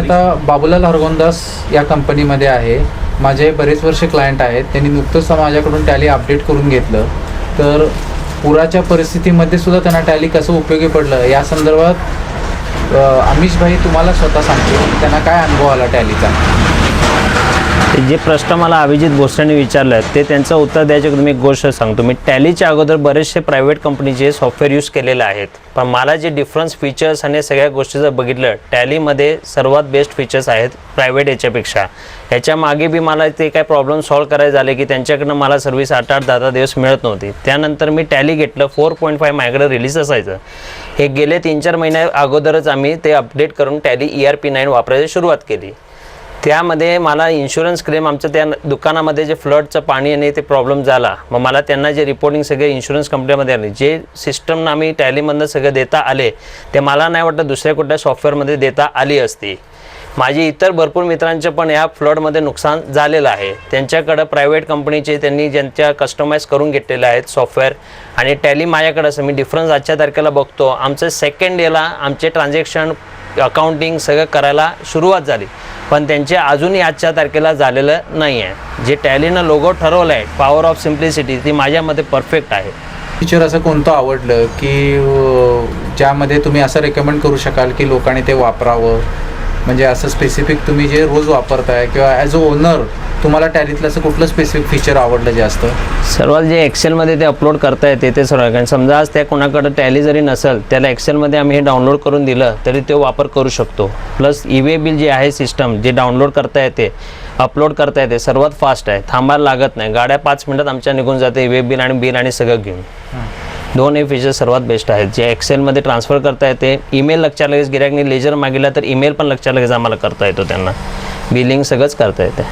आता बाबूलाल हरगोंदास या कंपनीमध्ये आहे. माझे बरेच वर्ष क्लायंट आहेत. त्यांनी नुकतंच माझ्याकडून टॅली अपडेट करून घेतलं. तर पुराच्या परिस्थितीमध्ये सुद्धा त्यांना टॅली कसं उपयोगी पडलं या संदर्भात अमिश भाई तुम्हाला स्वतः सांगतो त्यांना काय अनुभव आला टॅलीचा. जे प्रश्न मला अभिजित भोसलेने विचारलं ते त्यांचं उत्तर द्यायचं. मी एक गोष्ट सांगतो, मी टॅलीच्या अगोदर बरेचसे प्रायव्हेट कंपनीचे सॉफ्टवेअर यूज केलेले आहेत. पण मला जे डिफरन्स फीचर्स आणि सगळ्या गोष्टी जर बघितलं, टॅलीमध्ये सर्वात बेस्ट फीचर्स आहेत प्रायव्हेट याच्यापेक्षा. ह्याच्या मागे बी मला ते काय प्रॉब्लेम सॉल्व्ह करायचे झाले की त्यांच्याकडनं मला सर्व्हिस 8-8, 10-10 दिवस मिळत नव्हती. त्यानंतर मी टॅली घेतलं. 4.5 माझ्याकडे रिलीज असायचं. हे गेले 3-4 महिन्या अगोदरच आम्ही ते अपडेट करून टॅली ERP9 वापरायला सुरुवात केली. त्यामध्ये मला इन्शुरन्स क्लेम आमचं त्या दुकानामध्ये जे फ्लडचं पाणी आणि ते प्रॉब्लेम झाला, मग मला त्यांना जे रिपोर्टिंग सगळे इन्शुरन्स कंपनीमध्ये आले, जे सिस्टमनं आम्ही टॅलीमधनं सगळं देता आले ते मला नाही वाटतं दुसऱ्या कुठल्या सॉफ्टवेअरमध्ये देता आली असती. माझे इतर भरपूर मित्रांचं पण या फ्लडमध्ये नुकसान झालेलं आहे. त्यांच्याकडं प्रायव्हेट कंपनीचे त्यांनी ज्यांच्या कस्टमाइज करून घेतलेले आहेत सॉफ्टवेअर आणि टॅली माझ्याकडं असं मी डिफरन्स आजच्या तारखेला बघतो. आमचं सेकंड डेला आमचे ट्रान्झॅक्शन अकाउंटिंग सगळं करायला सुरुवात झाली, पण त्यांचे अजूनही आजच्या तारखेला झालेलं नाही आहे. जे टॅलीनं लोगो ठरवलं आहे पॉवर ऑफ सिम्प्लिसिटी, ती माझ्यामध्ये परफेक्ट आहे. फीचर असं कोणतं आवडलं की ज्यामध्ये तुम्ही असं रेकमेंड करू शकाल की लोकांनी ते वापरावं, म्हणजे असं स्पेसिफिक तुम्ही जे रोज वापरताय किंवा ॲज अ ओनर तुम्हाला टॅलीतलं असं कुठलं स्पेसिफिक फीचर आवडलं जास्त? सर्वात जे एक्सेलमध्ये ते अपलोड करता येते ते सर्व, कारण समजा आज त्या कोणाकडं टॅली जरी नसेल त्याला एक्सेलमध्ये आम्ही हे डाउनलोड करून दिलं तरी तो वापर करू शकतो. प्लस E-वे बिल जे आहे सिस्टम जे डाउनलोड करता येते, अपलोड करता येते, सर्वात फास्ट आहे. थांबायला लागत नाही. गाड्या 5 मिनिटात आमच्या निघून जाते E-वे बिल आणि बिल आणि सगळं घेऊन. 2 हे फीचर्स सर्वात बेस्ट आहेत. जे एक्सेलमध्ये ट्रान्सफर करता येते. ईमेल लक्षात लगेच गिऱ्हाईकने लेजर मागितला तर ईमेल पण लक्षात लगेच आम्हाला करता येतो. त्यांना बिलिंग सगळंच करता येते.